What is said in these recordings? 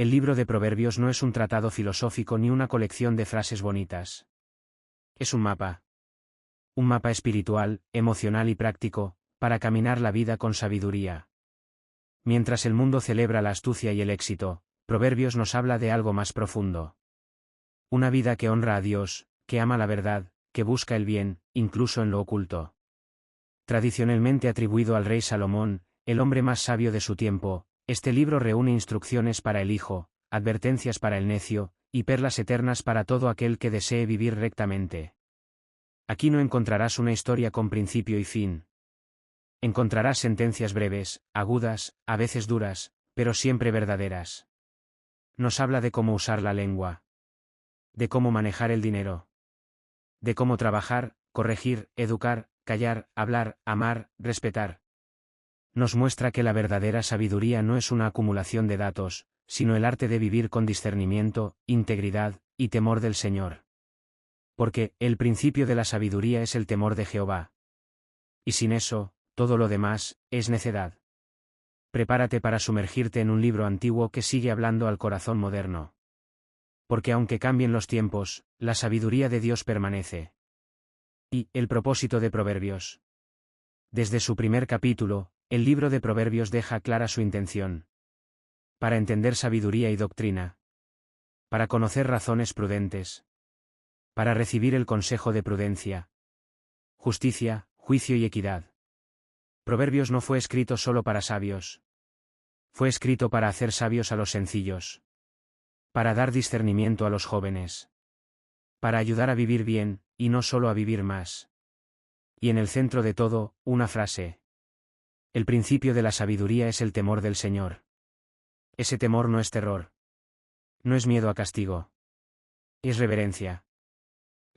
El libro de Proverbios no es un tratado filosófico ni una colección de frases bonitas. Es un mapa. Un mapa espiritual, emocional y práctico, para caminar la vida con sabiduría. Mientras el mundo celebra la astucia y el éxito, Proverbios nos habla de algo más profundo. Una vida que honra a Dios, que ama la verdad, que busca el bien, incluso en lo oculto. Tradicionalmente atribuido al rey Salomón, el hombre más sabio de su tiempo, este libro reúne instrucciones para el hijo, advertencias para el necio, y perlas eternas para todo aquel que desee vivir rectamente. Aquí no encontrarás una historia con principio y fin. Encontrarás sentencias breves, agudas, a veces duras, pero siempre verdaderas. Nos habla de cómo usar la lengua. De cómo manejar el dinero. De cómo trabajar, corregir, educar, callar, hablar, amar, respetar. Nos muestra que la verdadera sabiduría no es una acumulación de datos, sino el arte de vivir con discernimiento, integridad, y temor del Señor. Porque, el principio de la sabiduría es el temor de Jehová. Y sin eso, todo lo demás, es necedad. Prepárate para sumergirte en un libro antiguo que sigue hablando al corazón moderno. Porque aunque cambien los tiempos, la sabiduría de Dios permanece. Y, el propósito de Proverbios. Desde su primer capítulo, el libro de Proverbios deja clara su intención. Para entender sabiduría y doctrina. Para conocer razones prudentes. Para recibir el consejo de prudencia. Justicia, juicio y equidad. Proverbios no fue escrito solo para sabios. Fue escrito para hacer sabios a los sencillos. Para dar discernimiento a los jóvenes. Para ayudar a vivir bien, y no solo a vivir más. Y en el centro de todo, una frase. El principio de la sabiduría es el temor del Señor. Ese temor no es terror. No es miedo a castigo. Es reverencia.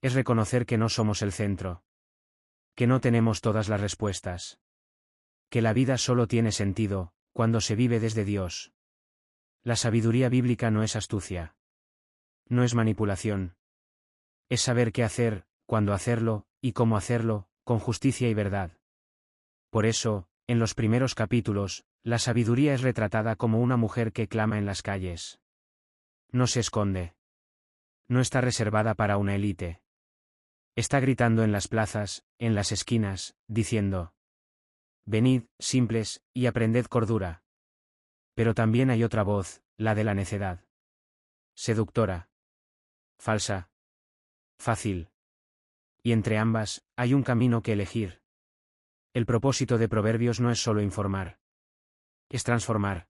Es reconocer que no somos el centro. Que no tenemos todas las respuestas. Que la vida solo tiene sentido, cuando se vive desde Dios. La sabiduría bíblica no es astucia. No es manipulación. Es saber qué hacer, cuándo hacerlo, y cómo hacerlo, con justicia y verdad. Por eso, en los primeros capítulos, la sabiduría es retratada como una mujer que clama en las calles. No se esconde. No está reservada para una élite. Está gritando en las plazas, en las esquinas, diciendo: venid, simples, y aprended cordura. Pero también hay otra voz, la de la necedad. Seductora. Falsa. Fácil. Y entre ambas, hay un camino que elegir. El propósito de Proverbios no es solo informar. Es transformar.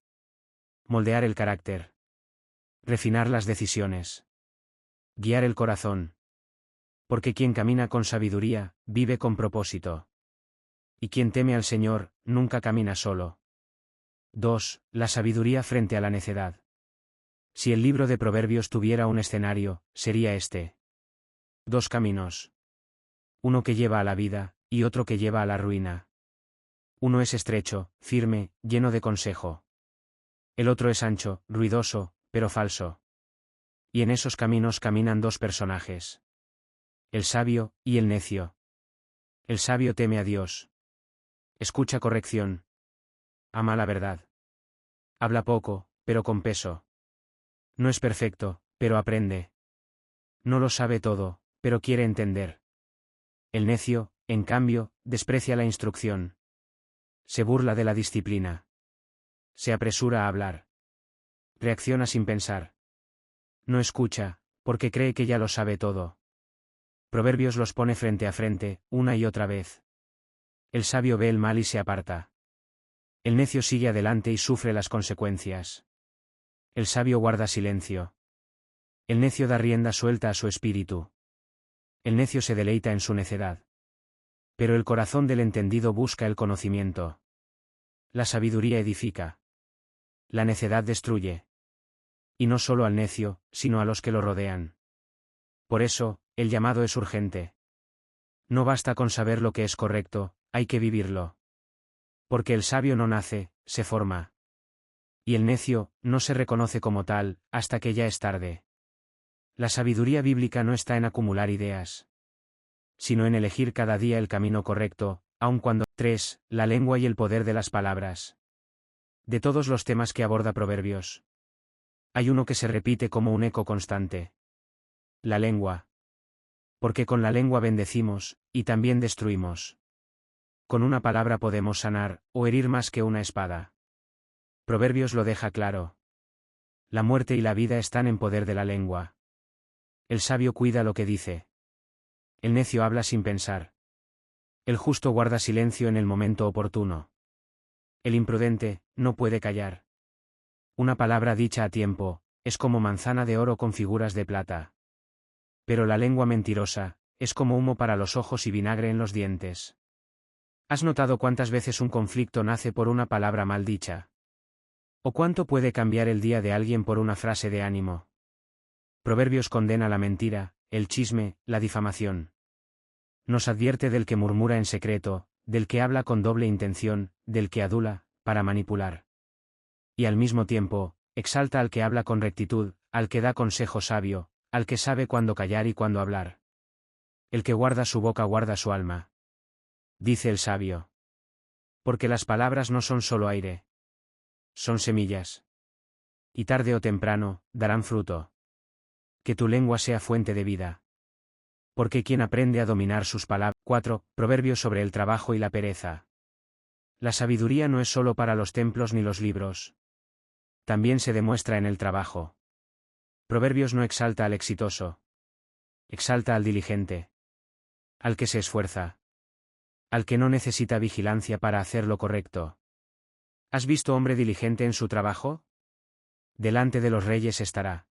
Moldear el carácter. Refinar las decisiones. Guiar el corazón. Porque quien camina con sabiduría, vive con propósito. Y quien teme al Señor, nunca camina solo. 2. La sabiduría frente a la necedad. Si el libro de Proverbios tuviera un escenario, sería este. Dos caminos. Uno que lleva a la vida, y otro que lleva a la ruina. Uno es estrecho, firme, lleno de consejo. El otro es ancho, ruidoso, pero falso. Y en esos caminos caminan dos personajes. El sabio, y el necio. El sabio teme a Dios. Escucha corrección. Ama la verdad. Habla poco, pero con peso. No es perfecto, pero aprende. No lo sabe todo, pero quiere entender. El necio, en cambio, desprecia la instrucción. Se burla de la disciplina. Se apresura a hablar. Reacciona sin pensar. No escucha, porque cree que ya lo sabe todo. Proverbios los pone frente a frente, una y otra vez. El sabio ve el mal y se aparta. El necio sigue adelante y sufre las consecuencias. El sabio guarda silencio. El necio da rienda suelta a su espíritu. El necio se deleita en su necedad. Pero el corazón del entendido busca el conocimiento. La sabiduría edifica. La necedad destruye. Y no solo al necio, sino a los que lo rodean. Por eso, el llamado es urgente. No basta con saber lo que es correcto, hay que vivirlo. Porque el sabio no nace, se forma. Y el necio, no se reconoce como tal, hasta que ya es tarde. La sabiduría bíblica no está en acumular ideas, sino en elegir cada día el camino correcto, aun cuando. 3. La lengua y el poder de las palabras. De todos los temas que aborda Proverbios, Hay uno que se repite como un eco constante. La lengua. Porque con la lengua bendecimos, y también destruimos. Con una palabra podemos sanar, o herir más que una espada. Proverbios lo deja claro. La muerte y la vida están en poder de la lengua. El sabio cuida lo que dice. El necio habla sin pensar. El justo guarda silencio en el momento oportuno. El imprudente no puede callar. Una palabra dicha a tiempo es como manzana de oro con figuras de plata. Pero la lengua mentirosa es como humo para los ojos y vinagre en los dientes. ¿Has notado cuántas veces un conflicto nace por una palabra mal dicha? ¿O cuánto puede cambiar el día de alguien por una frase de ánimo? Proverbios condena la mentira, el chisme, la difamación. Nos advierte del que murmura en secreto, del que habla con doble intención, del que adula, para manipular. Y al mismo tiempo, exalta al que habla con rectitud, al que da consejo sabio, al que sabe cuándo callar y cuándo hablar. El que guarda su boca guarda su alma. Dice el sabio. Porque las palabras no son solo aire. Son semillas. Y tarde o temprano, darán fruto. Que tu lengua sea fuente de vida. Porque quien aprende a dominar sus palabras. 4. Proverbios sobre el trabajo y la pereza. La sabiduría no es solo para los templos ni los libros. También se demuestra en el trabajo. Proverbios no exalta al exitoso. Exalta al diligente. Al que se esfuerza. Al que no necesita vigilancia para hacer lo correcto. ¿Has visto hombre diligente en su trabajo? Delante de los reyes estará.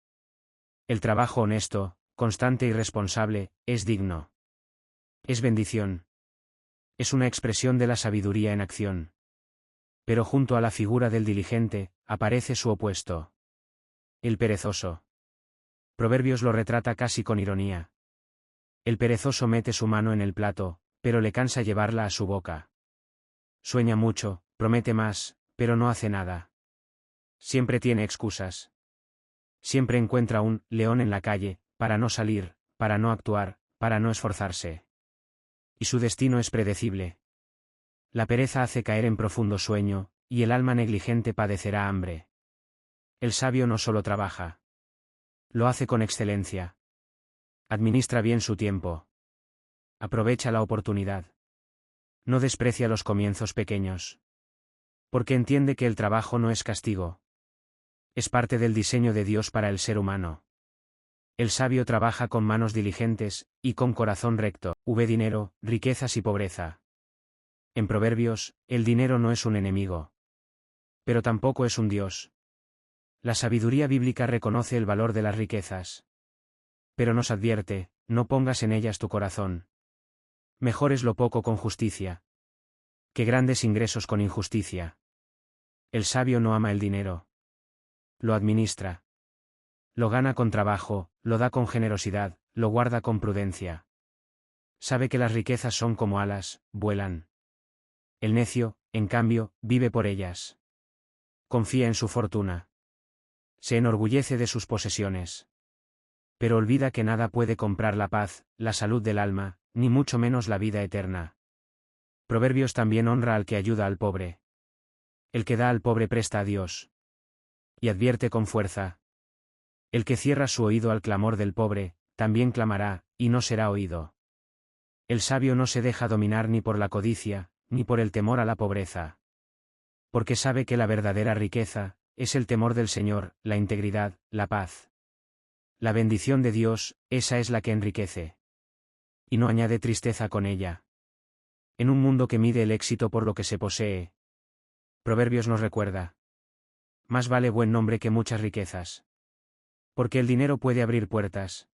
El trabajo honesto, constante y responsable, es digno. Es bendición. Es una expresión de la sabiduría en acción. Pero junto a la figura del diligente, aparece su opuesto. El perezoso. Proverbios lo retrata casi con ironía. El perezoso mete su mano en el plato, pero le cansa llevarla a su boca. Sueña mucho, promete más, pero no hace nada. Siempre tiene excusas. Siempre encuentra un león en la calle, para no salir, para no actuar, para no esforzarse. Y su destino es predecible. La pereza hace caer en profundo sueño, y el alma negligente padecerá hambre. El sabio no solo trabaja. Lo hace con excelencia. Administra bien su tiempo. Aprovecha la oportunidad. No desprecia los comienzos pequeños. Porque entiende que el trabajo no es castigo. Es parte del diseño de Dios para el ser humano. El sabio trabaja con manos diligentes, y con corazón recto, dinero, riquezas y pobreza. En Proverbios, el dinero no es un enemigo. Pero tampoco es un Dios. La sabiduría bíblica reconoce el valor de las riquezas. Pero nos advierte, no pongas en ellas tu corazón. Mejor es lo poco con justicia. Que grandes ingresos con injusticia. El sabio no ama el dinero. Lo administra. Lo gana con trabajo, lo da con generosidad, lo guarda con prudencia. Sabe que las riquezas son como alas, vuelan. El necio, en cambio, vive por ellas. Confía en su fortuna. Se enorgullece de sus posesiones. Pero olvida que nada puede comprar la paz, la salud del alma, ni mucho menos la vida eterna. Proverbios también honra al que ayuda al pobre. El que da al pobre presta a Dios. Y advierte con fuerza. El que cierra su oído al clamor del pobre, también clamará, y no será oído. El sabio no se deja dominar ni por la codicia, ni por el temor a la pobreza. Porque sabe que la verdadera riqueza es el temor del Señor, la integridad, la paz. La bendición de Dios, esa es la que enriquece. Y no añade tristeza con ella. En un mundo que mide el éxito por lo que se posee. Proverbios nos recuerda. Más vale buen nombre que muchas riquezas. Porque el dinero puede abrir puertas.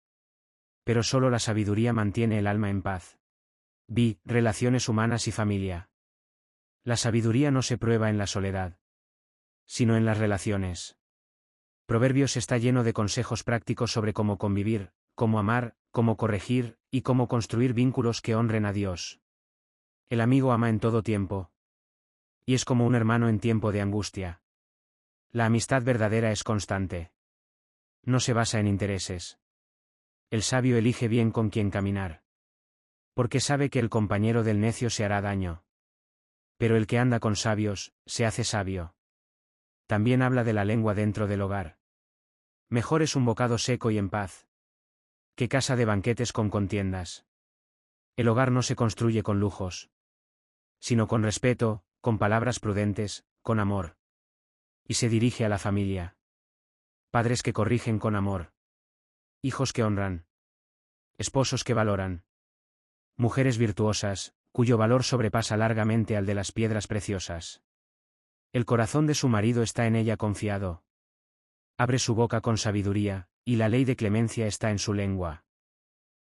Pero solo la sabiduría mantiene el alma en paz. Relaciones humanas y familia. La sabiduría no se prueba en la soledad, sino en las relaciones. Proverbios está lleno de consejos prácticos sobre cómo convivir, cómo amar, cómo corregir, y cómo construir vínculos que honren a Dios. El amigo ama en todo tiempo. Y es como un hermano en tiempo de angustia. La amistad verdadera es constante. No se basa en intereses. El sabio elige bien con quién caminar. Porque sabe que el compañero del necio se hará daño. Pero el que anda con sabios, se hace sabio. También habla de la lengua dentro del hogar. Mejor es un bocado seco y en paz, que casa de banquetes con contiendas. El hogar no se construye con lujos, sino con respeto, con palabras prudentes, con amor. Y se dirige a la familia. Padres que corrigen con amor. Hijos que honran. Esposos que valoran. Mujeres virtuosas, cuyo valor sobrepasa largamente al de las piedras preciosas. El corazón de su marido está en ella confiado. Abre su boca con sabiduría, y la ley de clemencia está en su lengua.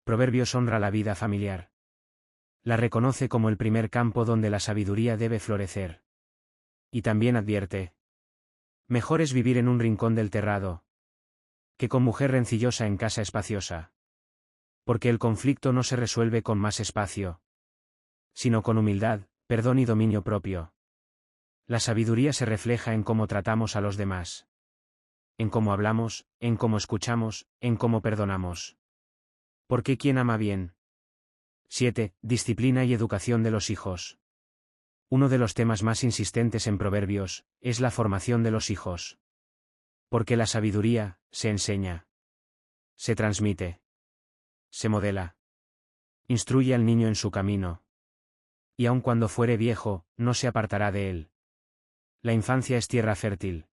Proverbios honra la vida familiar. La reconoce como el primer campo donde la sabiduría debe florecer. Y también advierte: mejor es vivir en un rincón del terrado, que con mujer rencillosa en casa espaciosa. Porque el conflicto no se resuelve con más espacio, sino con humildad, perdón y dominio propio. La sabiduría se refleja en cómo tratamos a los demás. En cómo hablamos, en cómo escuchamos, en cómo perdonamos. Porque ¿quién ama bien? 7. Disciplina y educación de los hijos. Uno de los temas más insistentes en Proverbios es la formación de los hijos. Porque la sabiduría se enseña, se transmite, se modela. Instruye al niño en su camino. Y aun cuando fuere viejo, no se apartará de él. La infancia es tierra fértil.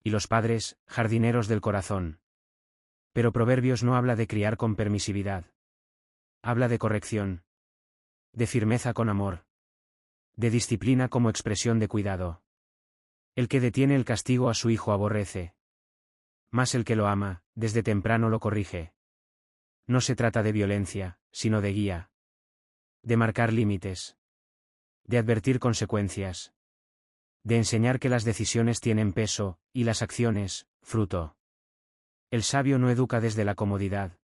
Y los padres, jardineros del corazón. Pero Proverbios no habla de criar con permisividad. Habla de corrección. De firmeza con amor. De disciplina como expresión de cuidado. El que detiene el castigo a su hijo aborrece. Mas el que lo ama, desde temprano lo corrige. No se trata de violencia, sino de guía. De marcar límites. De advertir consecuencias. De enseñar que las decisiones tienen peso, y las acciones, fruto. El sabio no educa desde la comodidad,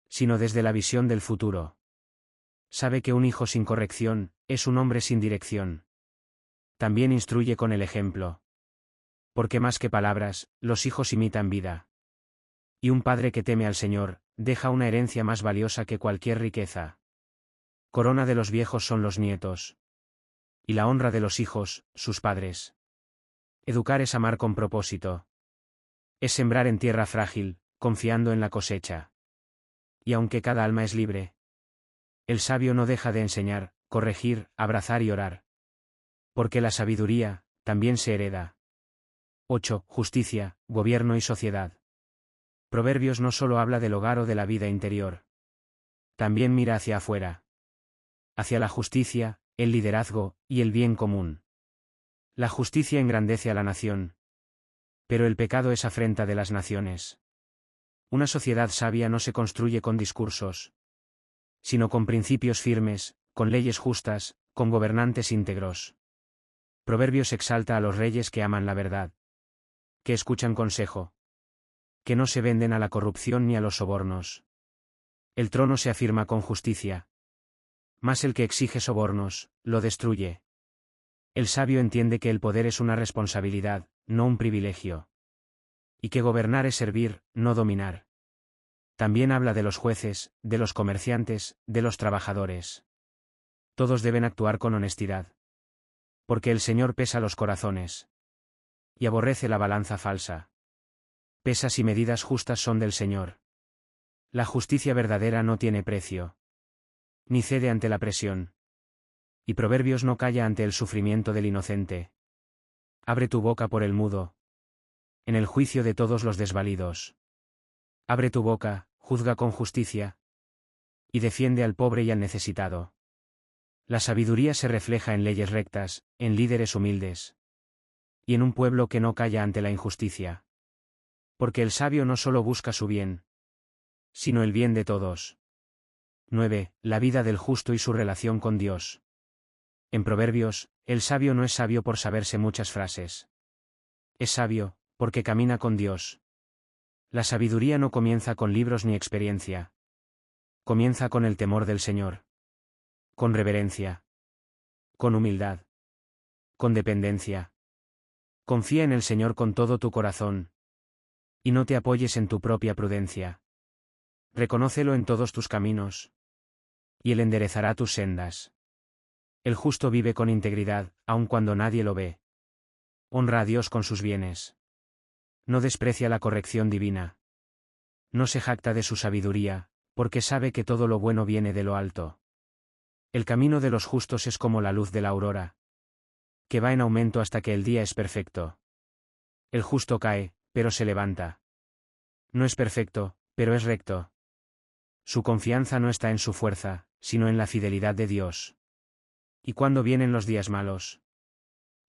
sino desde la visión del futuro. Sabe que un hijo sin corrección, es un hombre sin dirección. También instruye con el ejemplo. Porque más que palabras, los hijos imitan vida. Y un padre que teme al Señor, deja una herencia más valiosa que cualquier riqueza. Corona de los viejos son los nietos. Y la honra de los hijos, sus padres. Educar es amar con propósito. Es sembrar en tierra frágil, confiando en la cosecha. Y aunque cada alma es libre, el sabio no deja de enseñar, corregir, abrazar y orar. Porque la sabiduría, también se hereda. 8. Justicia, gobierno y sociedad. Proverbios no solo habla del hogar o de la vida interior. También mira hacia afuera. Hacia la justicia, el liderazgo, y el bien común. La justicia engrandece a la nación. Pero el pecado es afrenta de las naciones. Una sociedad sabia no se construye con discursos, sino con principios firmes, con leyes justas, con gobernantes íntegros. Proverbios exalta a los reyes que aman la verdad, que escuchan consejo, que no se venden a la corrupción ni a los sobornos. El trono se afirma con justicia. Mas el que exige sobornos, lo destruye. El sabio entiende que el poder es una responsabilidad, no un privilegio. Y que gobernar es servir, no dominar. También habla de los jueces, de los comerciantes, de los trabajadores. Todos deben actuar con honestidad. Porque el Señor pesa los corazones. Y aborrece la balanza falsa. Pesas y medidas justas son del Señor. La justicia verdadera no tiene precio. Ni cede ante la presión. Y Proverbios no calla ante el sufrimiento del inocente. Abre tu boca por el mudo. En el juicio de todos los desvalidos. Abre tu boca, juzga con justicia. Y defiende al pobre y al necesitado. La sabiduría se refleja en leyes rectas, en líderes humildes. Y en un pueblo que no calla ante la injusticia. Porque el sabio no solo busca su bien, sino el bien de todos. 9. La vida del justo y su relación con Dios. En Proverbios, el sabio no es sabio por saberse muchas frases. Es sabio, porque camina con Dios. La sabiduría no comienza con libros ni experiencia. Comienza con el temor del Señor. Con reverencia. Con humildad. Con dependencia. Confía en el Señor con todo tu corazón. Y no te apoyes en tu propia prudencia. Reconócelo en todos tus caminos. Y Él enderezará tus sendas. El justo vive con integridad, aun cuando nadie lo ve. Honra a Dios con sus bienes. No desprecia la corrección divina. No se jacta de su sabiduría, porque sabe que todo lo bueno viene de lo alto. El camino de los justos es como la luz de la aurora, que va en aumento hasta que el día es perfecto. El justo cae, pero se levanta. No es perfecto, pero es recto. Su confianza no está en su fuerza, sino en la fidelidad de Dios. ¿Y cuando vienen los días malos?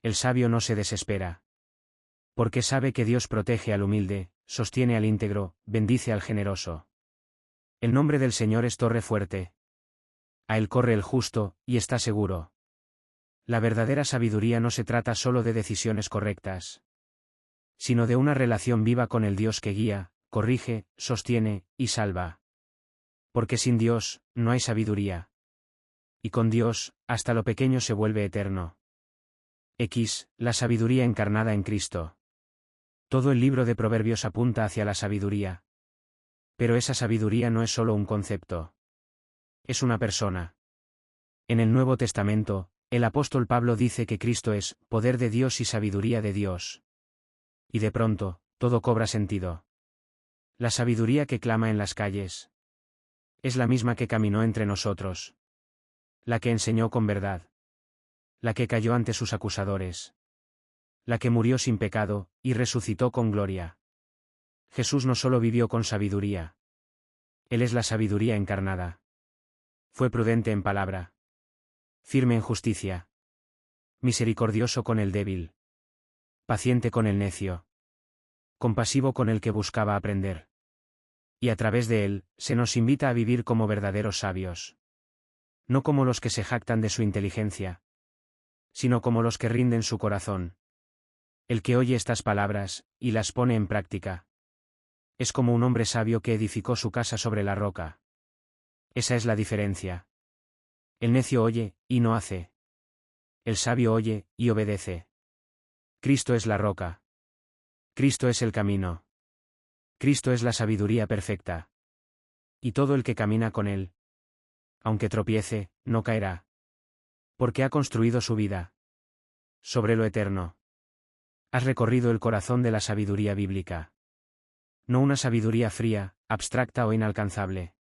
El sabio no se desespera. Porque sabe que Dios protege al humilde, sostiene al íntegro, bendice al generoso. El nombre del Señor es torre fuerte. A él corre el justo, y está seguro. La verdadera sabiduría no se trata solo de decisiones correctas, sino de una relación viva con el Dios que guía, corrige, sostiene, y salva. Porque sin Dios, no hay sabiduría. Y con Dios, hasta lo pequeño se vuelve eterno. La sabiduría encarnada en Cristo. Todo el libro de Proverbios apunta hacia la sabiduría. Pero esa sabiduría no es solo un concepto. Es una persona. En el Nuevo Testamento, el apóstol Pablo dice que Cristo es poder de Dios y sabiduría de Dios. Y de pronto, todo cobra sentido. La sabiduría que clama en las calles es la misma que caminó entre nosotros. La que enseñó con verdad. La que cayó ante sus acusadores. La que murió sin pecado, y resucitó con gloria. Jesús no solo vivió con sabiduría. Él es la sabiduría encarnada. Fue prudente en palabra. Firme en justicia. Misericordioso con el débil. Paciente con el necio. Compasivo con el que buscaba aprender. Y a través de él, se nos invita a vivir como verdaderos sabios. No como los que se jactan de su inteligencia, sino como los que rinden su corazón. El que oye estas palabras, y las pone en práctica, es como un hombre sabio que edificó su casa sobre la roca. Esa es la diferencia. El necio oye, y no hace. El sabio oye, y obedece. Cristo es la roca. Cristo es el camino. Cristo es la sabiduría perfecta. Y todo el que camina con él, aunque tropiece, no caerá. Porque ha construido su vida sobre lo eterno. Has recorrido el corazón de la sabiduría bíblica. No una sabiduría fría, abstracta o inalcanzable,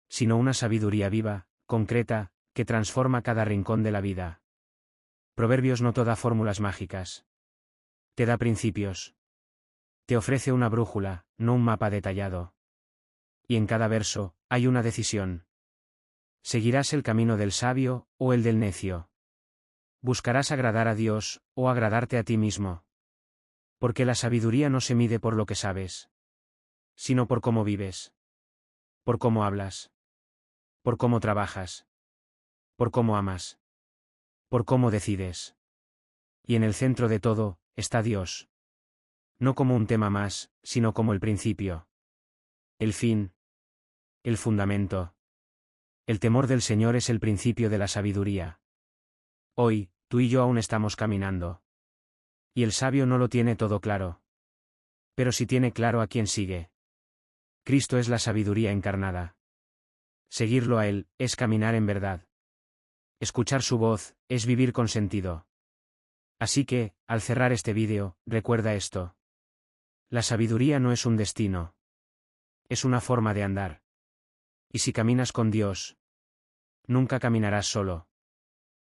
sino una sabiduría viva, concreta, que transforma cada rincón de la vida. Proverbios no te da fórmulas mágicas. Te da principios. Te ofrece una brújula, no un mapa detallado. Y en cada verso, hay una decisión. ¿Seguirás el camino del sabio, o el del necio? ¿Buscarás agradar a Dios, o agradarte a ti mismo? Porque la sabiduría no se mide por lo que sabes, sino por cómo vives. Por cómo hablas. Por cómo trabajas. Por cómo amas. Por cómo decides. Y en el centro de todo, está Dios. No como un tema más, sino como el principio. El fin. El fundamento. El temor del Señor es el principio de la sabiduría. Hoy, tú y yo aún estamos caminando. Y el sabio no lo tiene todo claro. Pero sí tiene claro a quién sigue. Cristo es la sabiduría encarnada. Seguirlo a Él, es caminar en verdad. Escuchar su voz, es vivir con sentido. Así que, al cerrar este vídeo, recuerda esto. La sabiduría no es un destino. Es una forma de andar. Y si caminas con Dios, nunca caminarás solo.